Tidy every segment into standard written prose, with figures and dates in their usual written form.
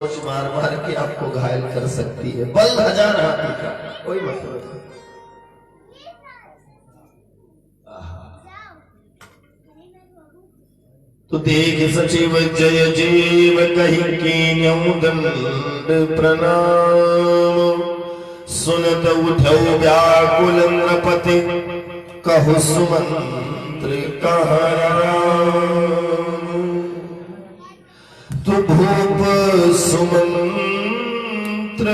मार मार के आपको घायल कर सकती है। बल 1000 हाथी का कोई मतलब नहीं। तो देख सचिव जय जीव कहीं कीन्यऊ दंड प्रणाम। सुनत उठौ व्याकुल नृपति कहु सुमंत्र कहराम। तु भूप सुमंत्र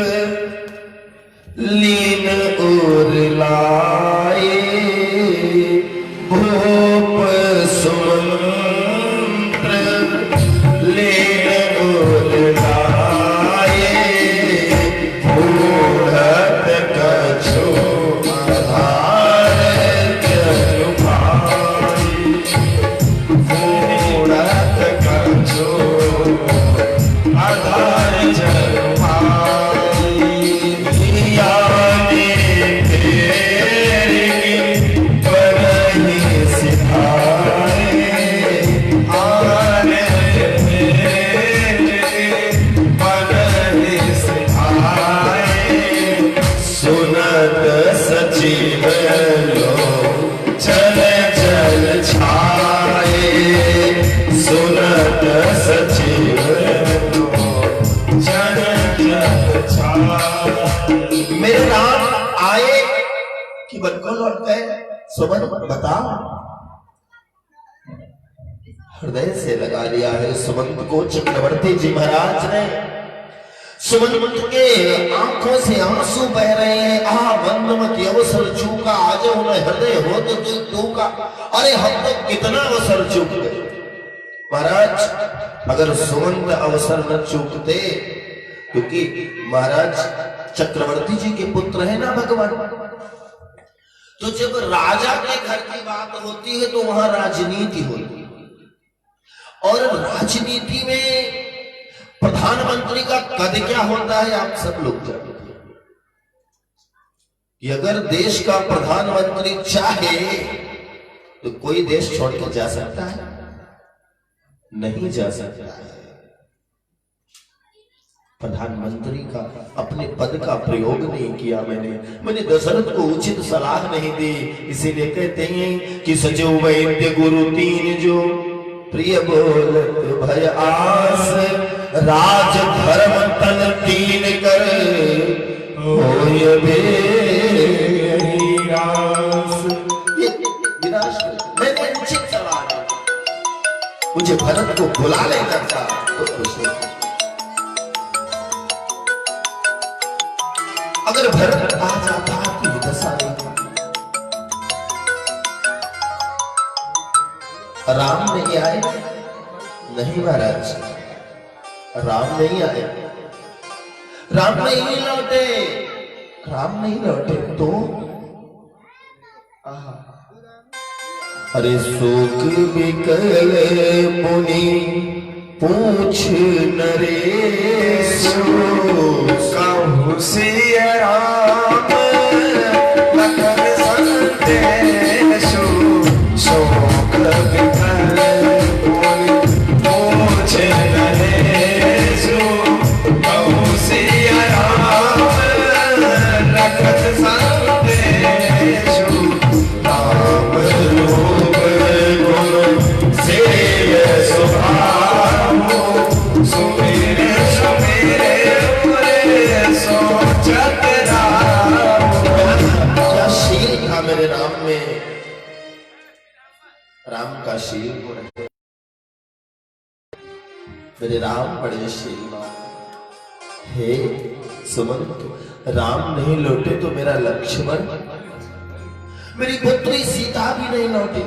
लीन और लाए। भूप सुमंत्र लीन और लाए। भूढ़त कछु आधार जनु भाई। भूढ़त कछु आधार जनु भाई। याने तेरी बरही सिधाए। आने तेरी बरही सिधाए। सुनत सचिव लो चल चल छाए। सुनत सचिव मेरे राम आए कि बनको लौट गए। सुमन बता। हृदय से लगा लिया है सुमंत को चक्रवर्ती जी महाराज ने। सुमंत के आंखों से आंसू बह रहे हैं। बंदमती अवसर चूका आज उन्हें हृदय हो तो तू का। अरे हम तो कितना अवसर चूक गए महाराज। अगर सुमंत अवसर न चूकते, क्योंकि महाराज चक्रवर्ती जी के पुत्र है ना भगवान, तो जब राजा के घर की बात होती है तो वहां राजनीति होती है। और राजनीति में प्रधानमंत्री का कद क्या होता है आप सब लोग जानते हैं कि अगर देश का प्रधानमंत्री चाहे तो कोई देश छोड़ के जा सकता है? नहीं जा सकता है। प्रधानमंत्री का अपने पद का प्रयोग नहीं किया मैंने दशरथ को उचित सलाह नहीं दी। इसीलिए कहते हैं कि सजो वैद्य गुरु तीन जो प्रिय बोलत भय आस। राज धर्म तन तीन कर होय विनाश। ये विनाश मैंने उचित सलाह दी। मुझे भरत को बुला लेना था तो खुश हो। अगर भरत आ जाता आपकी दशा नहीं। राम नहीं आए? नहीं महाराज, राम नहीं आए। राम नहीं लौटे। राम नहीं लौटे तो अरे शोक बिकल मुनि पूछ नरेश। कहु सिय राम लखन संदेशु। शोक बिकल मुनि पूछ नरेशु। कहु सिय राम लखन संदेशु। राम रूप गुण सेय स्वभाव। सुमेरे सुमेरे सोचत राम। क्या शील था मेरे राम में। राम का शील गुण है। मेरे राम बड़े शीलवान हे सुमंत। राम नहीं लौटे तो मेरा लक्ष्मण, मेरी पुत्री सीता भी नहीं लौटी।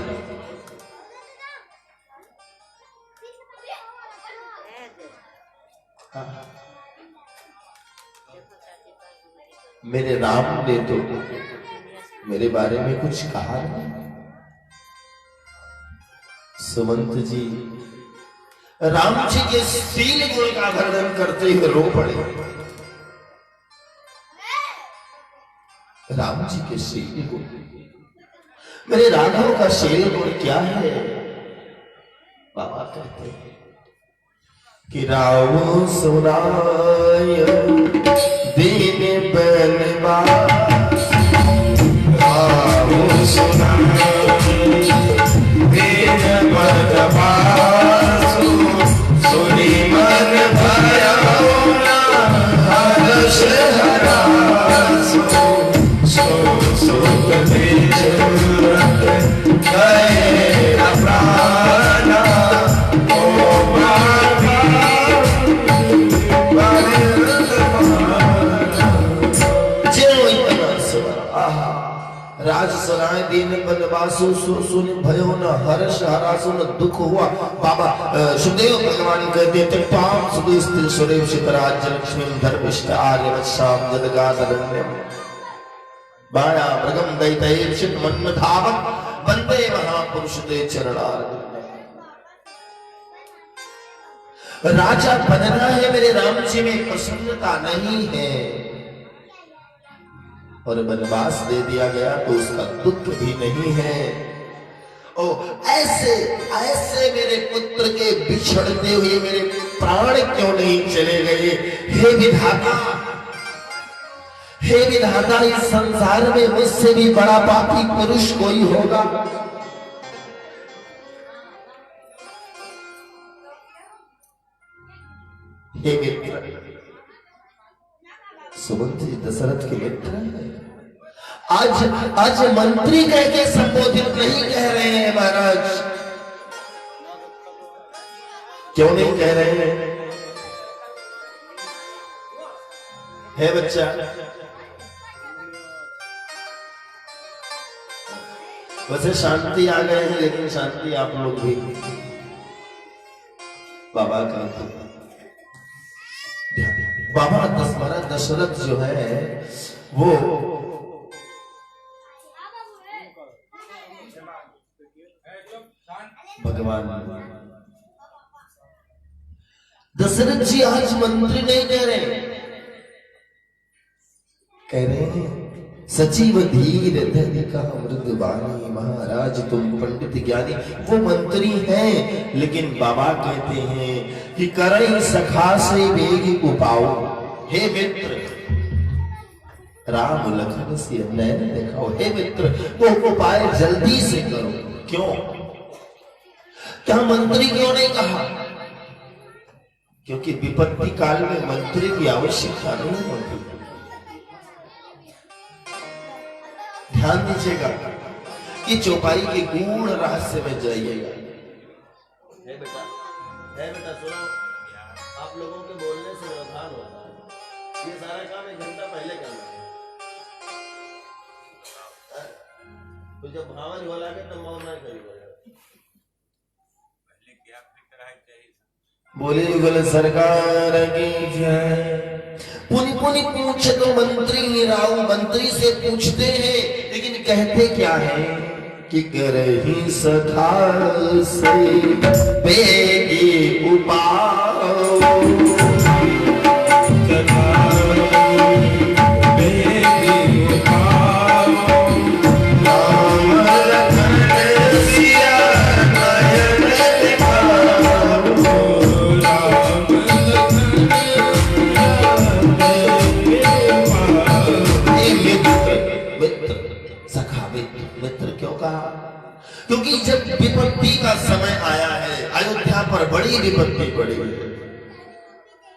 मेरे राम ने तो मेरे बारे में कुछ कहा नहीं। सुमंत जी राम जी के शील गुण का वर्णन करते हुए रो पड़े। राम जी के शील गुण, मेरे राघव का शील गुण क्या है? बाबा कहते हैं कि राम सुनाय दीन बनवास, राम सुनाय दीन बनवास, सुनी मन भयाउना हर्ष हरासु, सो सुख विचरत गए प्राणा, राज सुनाए दीन बनवासु, सुर सुन भयो न हर्ष हरासु, न दुख हुआ। बाबा सुखदेव भगवान कहते तत्वाम सुदेस्ति सुरेव शिखराज लक्ष्मी धर्मिष्ठ आर्य वत्साम जदगादरण्यम, बाया मृगम दैतैर चित मन धावक वंदे महापुरुष ते चरणारविंद। राजा बनना है मेरे राम जी में प्रसन्नता नहीं है, और वनवास दे दिया गया तो उसका दुख भी नहीं है। ओ ऐसे ऐसे मेरे पुत्र के बिछड़ते हुए मेरे प्राण क्यों नहीं चले गए? हे विधाता, हे विधाता, इस संसार में मुझसे भी बड़ा पापी पुरुष कोई होगा? हे मित्र, सुमंत जी दशरथ के मित्र हैं। आज मंत्री कह के संबोधित नहीं कह रहे हैं महाराज। क्यों नहीं कह रहे हैं? है बच्चा, वैसे शांति आ गए हैं, लेकिन शांति आप लोग भी बाबा का बाबा दशरथ जो है वो भगवान दशरथ जी आज मंत्री नहीं कह रहे, कह रहे हैं सचिव धीर धनिका मृदुबानी, महाराज तुम पंडित ज्ञानी। वो मंत्री हैं, लेकिन बाबा कहते हैं कि करई सखा से वेग उपाओ। हे मित्र, राम लखन से नैन दिखाओ। हे मित्र, वो उपाय जल्दी से करो। क्यों? क्या मंत्री क्यों नहीं कहा? क्योंकि विपत्ति काल में मंत्री की आवश्यकता नहीं होती। ध्यान दीजिएगा कि चौपाई के गूढ़ रहस्य में जाइएगा। बेटा सुनो, आप लोगों के बोलने से व्यवधान होता है। ये सारा काम 1 घंटा पहले करना है। तो जब भावन बोला के तब मौन नहीं करी बोले युगल सरकार की जय। पुनि पुनि पूछे तो मंत्री राव, मंत्री से पूछते हैं, लेकिन कहते क्या है कि करही सखा से बेगी उपाओ, बेगी उपाओ, राम लखन सिया नयन दिखाओ, राम मित्र क्यों कहा? क्योंकि जब विपत्ति का समय आया है, अयोध्या पर बड़ी विपत्ति पड़ी है,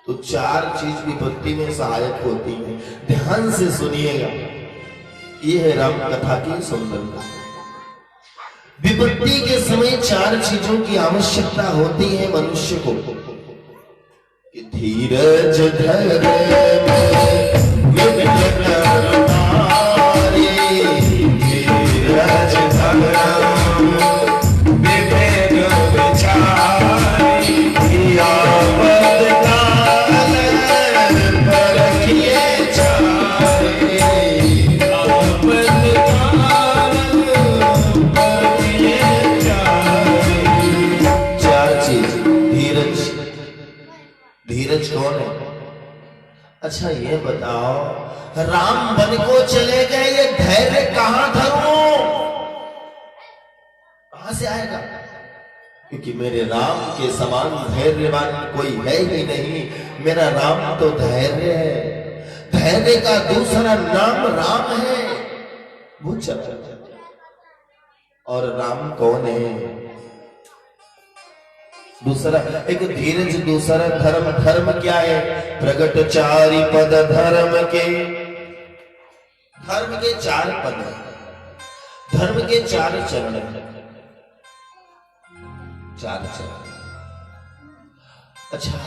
तो 4 चीज विपत्ति में सहायक होती है। ध्यान से सुनिएगा, ये है राम कथा की सुंदरता। विपत्ति के समय 4 चीजों की आवश्यकता होती है मनुष्य को। धीरज धीरज कौन है? अच्छा ये बताओ, राम वन को चले गए, ये धैर्य कहां धरूं? कहां से आएगा? क्योंकि मेरे राम के समान धैर्यवान कोई है ही नहीं। मेरा राम तो धैर्य है, धैर्य का दूसरा नाम राम है। वो चला और राम कौन है? दूसरा एक धीरज, दूसरा धर्म। धर्म क्या है? प्रगट चारि पद धर्म के। धर्म के 4 पद, धर्म के 4 चरण, 4 चरण। अच्छा,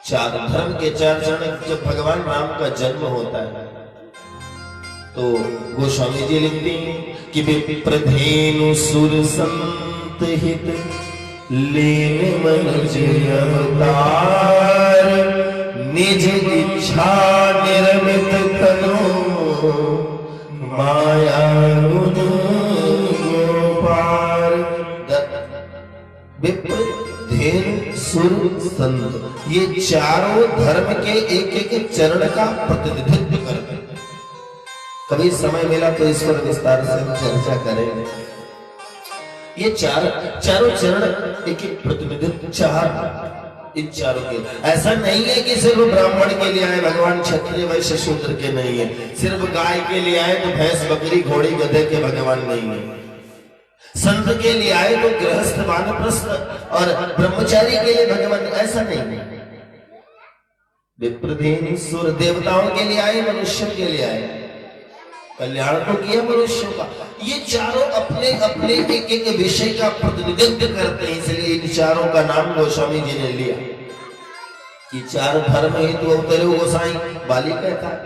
4 धर्म के 4 चरण। जब भगवान राम का जन्म होता है तो गोस्वामी जी लिखते हैं कि विप्रधेनु सुर संत हित लेने मनुज अवतार, निज इच्छा निर्मित तनो माया गोपार। विप्रधेनु सुर संत, ये चारों धर्म के एक एक चरण का प्रतिनिधित्व करते हैं। कभी समय मिला तो इस पर विस्तार से हम चर्चा करेंगे। ये चारों चरण एक एक प्रतिनिधित्व, 4 इन चारों के। ऐसा नहीं है कि सिर्फ ब्राह्मण के लिए आए भगवान, क्षत्रिय वैश्य शूद्र के नहीं है। सिर्फ गाय के लिए आए तो भैंस बकरी घोड़ी गधे के भगवान नहीं है। संत के लिए आए तो गृहस्थ वानप्रस्थ और ब्रह्मचारी के लिए भगवान, ऐसा नहीं है। विप्रधेनु सुर, देवताओं के लिए आए, मनुष्य के लिए आए, कल्याण तो किया मनुष्यों का। ये चारों अपने अपने एक एक विषय का प्रतिनिधित्व करते हैं। इसलिए इन चारों का नाम गोस्वामी जी ने लिया कि 4 धर्म हेतु अवतरे गोसाई। बाली कहता है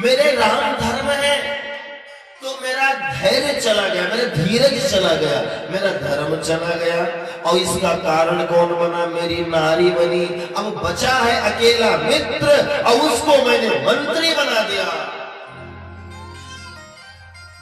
मेरे राम धर्म है तो मेरा धैर्य चला गया, मेरा धीरज चला गया, मेरा धर्म चला गया। और इसका कारण कौन बना? मेरी नारी बनी। अब बचा है अकेला मित्र और उसको मैंने मंत्री बना दिया।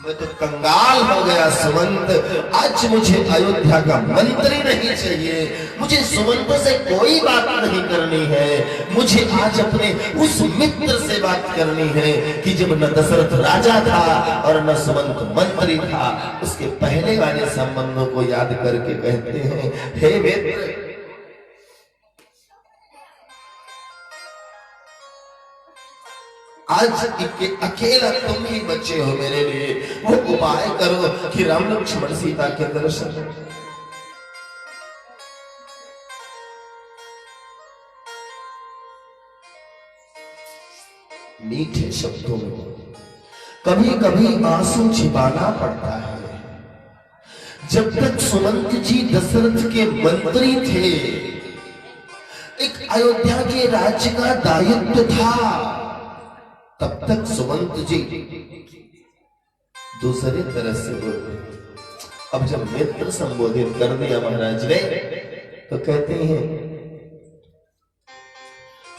मैं तो कंगाल हो गया सुमंत। आज मुझे अयोध्या का मंत्री नहीं चाहिए, मुझे सुमंत से कोई बात नहीं करनी है। मुझे आज अपने उस मित्र से बात करनी है कि जब न दशरथ राजा था और न सुमंत मंत्री था। उसके पहले वाले संबंधों को याद करके कहते हैं, हे मित्र, आज अकेला तुम ही बच्चे हो मेरे लिए। वो उपाय करो कि राम लक्ष्मण सीता के दर्शन। मीठे शब्दों में कभी कभी आंसू छिपाना पड़ता है। जब तक सुमंत जी दशरथ के मंत्री थे, एक अयोध्या के राज्य का दायित्व था, तब तक सुमंत जी दूसरे तरह से बोलते। अब जब मित्र संबोधित कर दिया महाराज ने तो कहते हैं,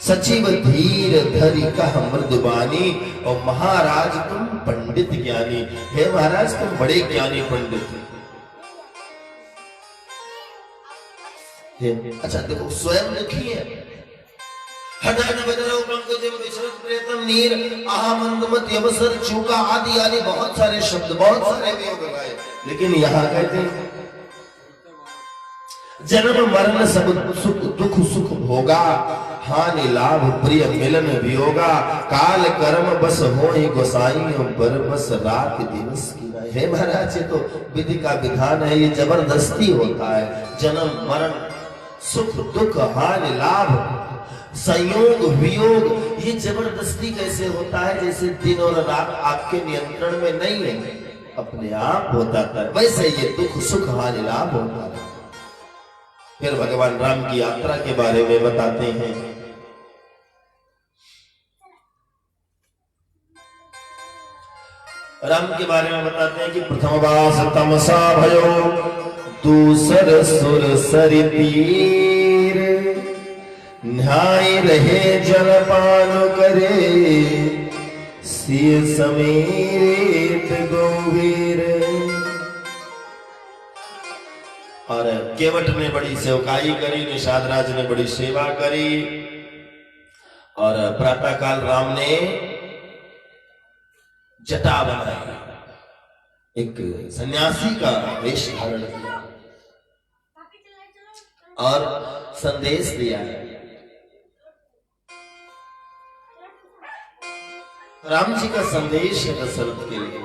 सचिव धीर धरी का मृदुबानी और महाराज तुम पंडित ज्ञानी। हे महाराज तुम बड़े ज्ञानी पंडित हैं। अच्छा देखो, स्वयं दुखी है। नीर मंदमत अवसर चूका आदि आदि बहुत सारे शब्द, बहुत सारे योग गाए। लेकिन यहाँ कहते हैं जन्म मरण सब सुख दुख सुख भोगा, हानि लाभ प्रिय मिलन वियोगा, काल कर्म बस होई गोसाई पर बस रात दिवस की। हे महाराज, ये तो विधि का विधान है, ये जबरदस्ती होता है। जन्म मरण सुख दुख हानि लाभ संयोग वियोग, ये जबरदस्ती कैसे होता है? जैसे दिन और रात आपके नियंत्रण में नहीं है, अपने आप होता है, वैसे ये दुख सुख हानि लाभ होता है। फिर भगवान राम की यात्रा के बारे में बताते हैं। राम के बारे में बताते हैं कि प्रथम वास तमसा भयो, दूसर सुर सरि तीर, न्याय रहे जलपान करे, सिय समेत गंभीर। और केवट ने बड़ी सेवकाई करी, निषाद राज ने बड़ी सेवा करी। और प्रातः काल राम ने जटा बनाई, एक सन्यासी का वेश धारण किया। और संदेश दिया। राम जी का संदेश है दशरथ के लिए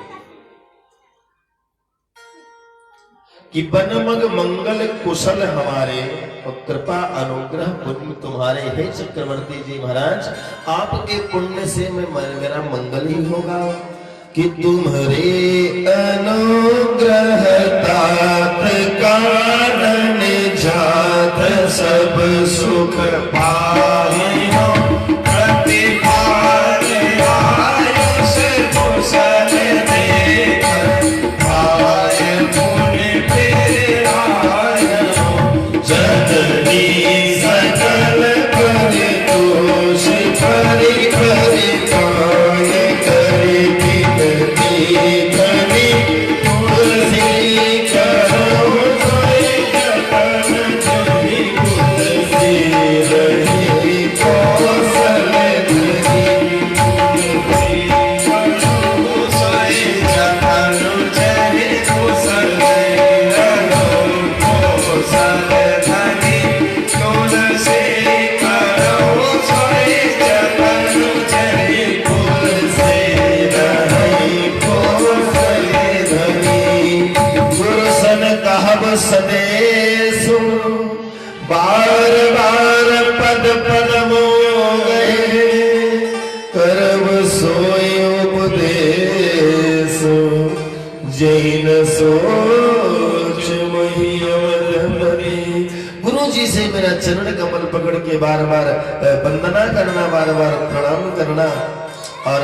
कि बनमग मंगल कुशल हमारे और कृपा अनुग्रह पुण्य तुम्हारे। हे चक्रवर्ती जी महाराज, आपके पुण्य से मेरा मंगल ही होगा कि तुम्हारे अनुग्रह तात कारण जात सब सुख पाए सदेश बार बार पद पद मोगे करब सोई उपदेश जैन सोच मही। गुरु जी से मेरा चरण कमल पकड़ के बार बार वंदना करना, बार बार प्रणाम करना और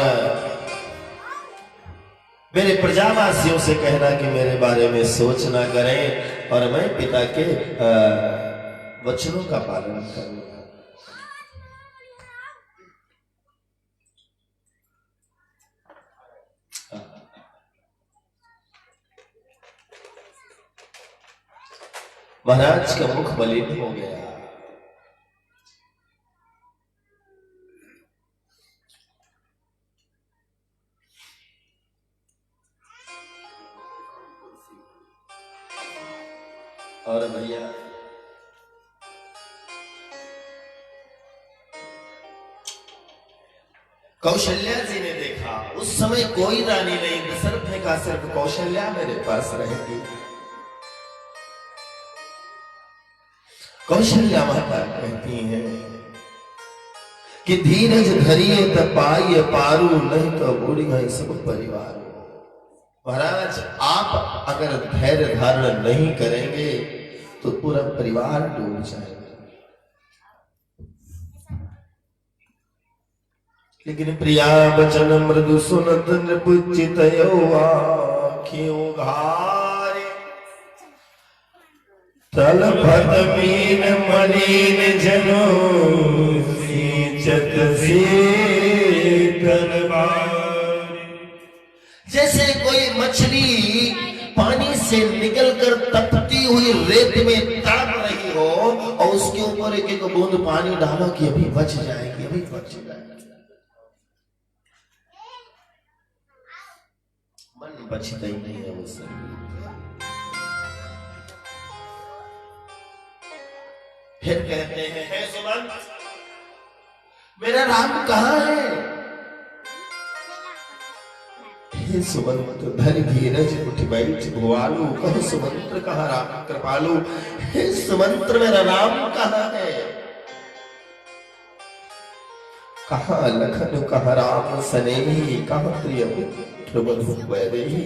मेरे प्रजावासियों से कहना कि मेरे बारे में सोच ना करें और मैं पिता के वचनों का पालन करूंगा। महाराज का मुख मलिन हो गया। और भैया कौशल्या जी ने देखा, उस समय कोई रानी नहीं, दशरथ ने कहा सिर्फ कौशल्या मेरे पास रहेगी। कौशल्या माता कहती हैं कि धीरज धरिए तपाइए पारू, नहीं तो बूढ़ी गई सब परिवार। महाराज आप अगर धैर्य धारण नहीं करेंगे तो पूरा परिवार डूब जाएगा। लेकिन प्रिया वचन मृदु सुनत नृपुचित आँखियों घारे तल फत मीन मलिन जनो सींचत शीतल बारी। जैसे कोई मछली पानी से निकलकर तपती हुई रेत में तड़प रही हो और उसके ऊपर एक एक बूंद पानी डालो कि अभी बच जाएगी, अभी बच जाएगी। मन बचता ही नहीं है उससे। फिर कहते हैं हे सुमंत, मेरा राम कहाँ है? हे सुमंत धर धीरज उठ बैठ भुआलू, कहो सुमंत्र कहाँ राम कृपालु। हे सुमंत्र मेरा राम कहाँ है? कहाँ लखन कहाँ राम सनेही, कहाँ प्रिय पुत्र बधु वैदेही।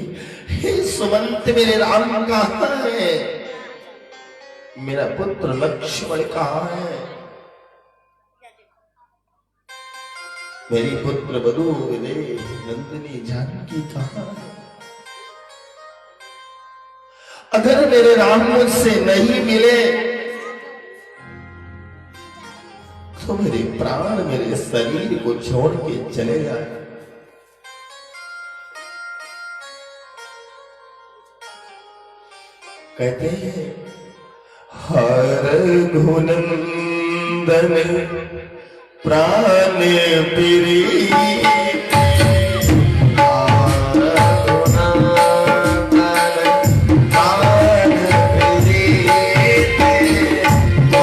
हे सुमंत मेरे राम कहाँ है? मेरा पुत्र लक्ष्मण कहाँ है? मेरी पुत्र वधु विदेह नंदिनी जानकी कहाँ है? अगर मेरे राम मुझसे नहीं मिले तो मेरे प्राण मेरे शरीर को छोड़ के चले जाए। कहते हैं हर घुनंदन प्राण प्रीति, तो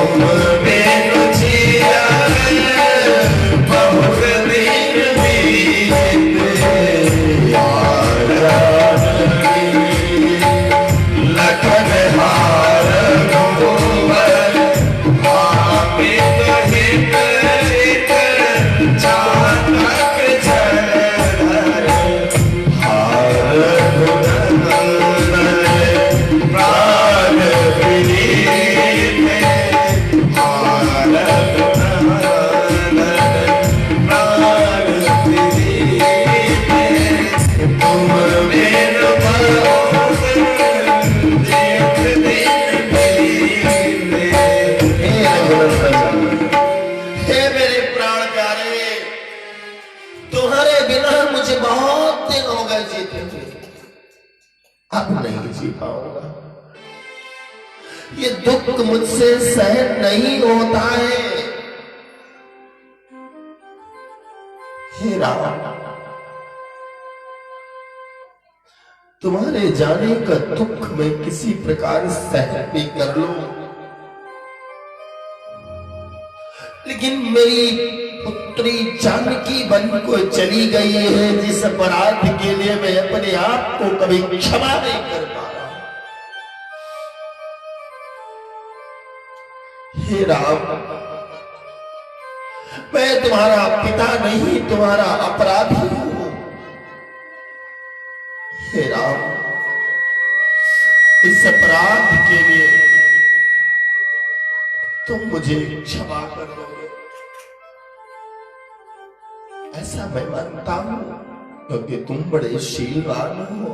बिना मुझे बहुत दिन हो गए जीते हुए, अब नहीं जी पाऊंगा। ये दुख मुझसे सहन नहीं होता है। हे राम, तुम्हारे जाने का दुख मैं किसी प्रकार सहन भी कर लूं, लेकिन मेरी पुत्री जानकी बन को चली गई है, जिस अपराध के लिए मैं अपने आप को कभी क्षमा नहीं कर पा रहा। हे राम, मैं तुम्हारा पिता नहीं, तुम्हारा अपराधी हूं। हे राम, इस अपराध के लिए तुम मुझे क्षमा कर दोगे, ऐसा मैं मानता हूं, क्योंकि तुम बड़े शीलवान हो।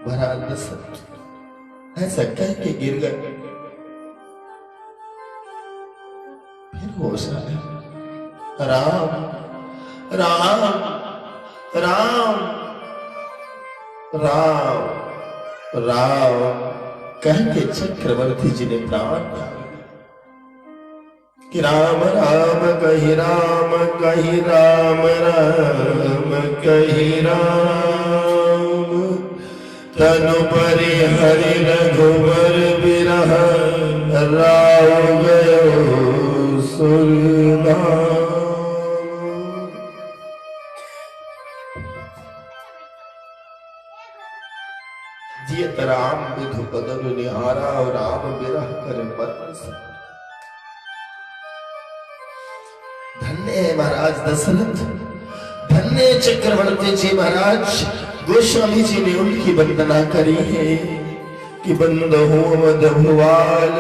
महाराज दशरथ ऐसा कह के गिर गए। फिर होश आया, राम राम राम राम राम कह के चक्रवर्ती जी ने प्राण दिया कि राम राम कही राम, कही राम राम कही राम, तनु परि हरि रघुबर बिरह, राव गयो सुरधाम। जियत राम विधु बदन निहारा, और राम बिरह कर मरन सम। धन्य है महाराज दशरथ, धन्य चक्रवर्ती जी महाराज। गोस्वामी जी ने उनकी वंदना करी है कि बंदहु मद भुवाल,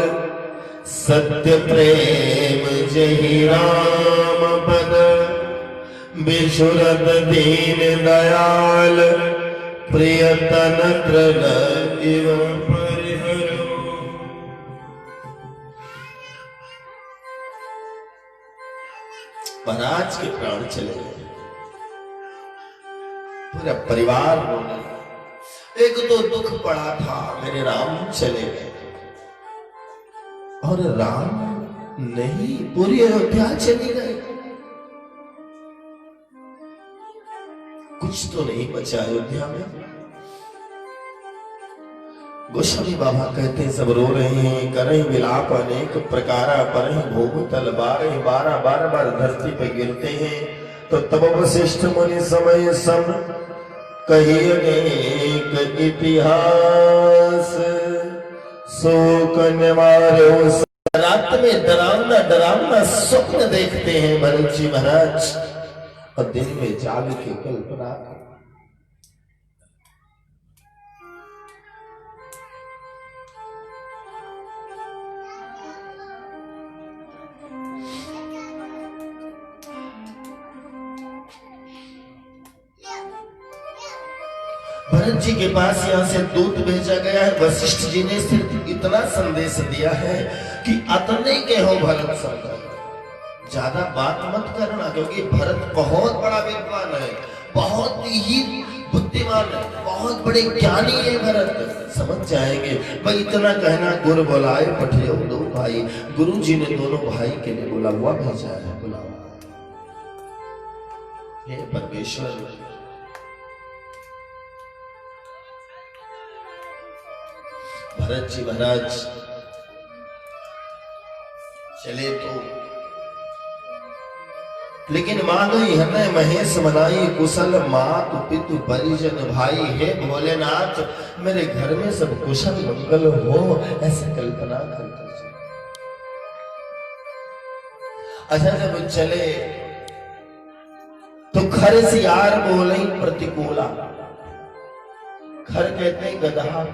सत्य प्रेम जहि राम पद, विशुरद दीन दयाल, प्रियतन तृण इव परिहरो। महाराज के प्राण चले गए, पूरा परिवार रोने लगा। एक तो दुख पड़ा था, मेरे राम चले गए, और राम नहीं, पूरी अयोध्या चली गई। कुछ तो नहीं बचा अयोध्या में। गोस्वामी बाबा कहते हैं सब रो रहे हैं, करें विलाप अनेक प्रकारा, पर भोग तल बारह, बार बार धरती पे गिरते हैं। तो तब वशिष्ठ मुनि समय सम कही अनेक इतिहास, शोक निवारो। रात में डरावना डरावना स्वप्न देखते हैं भरत जी महाराज, और दिन में जाग के कल्पना। भरत जी के पास यहां से दूत भेजा गया है। वशिष्ठ जी ने सिर्फ इतना संदेश दिया है कि अतने के हो भरत संग, ज्यादा बात मत करना, क्योंकि भरत बहुत बड़ा विद्वान है, बहुत ही बुद्धिमान है, बहुत बड़े ज्ञानी है भरत, समझ जाएंगे। भाई इतना कहना, गुरु बुलाए पठियो दो भाई। गुरु जी ने दोनों भाई के लिए बोला हुआ भेजा है, बुलाओ। हे परमेश्वर, भरत जी महाराज चले तो, लेकिन मांगई हमें महेश मनाई, कुशल मात पितु परिजन भाई। हे भोलेनाथ, मेरे घर में सब कुशल मंगल हो, ऐसा कल्पना करते थे। अच्छा जब चले तो खर सियार बोले प्रतिकूला। खर कहते हैं गधा,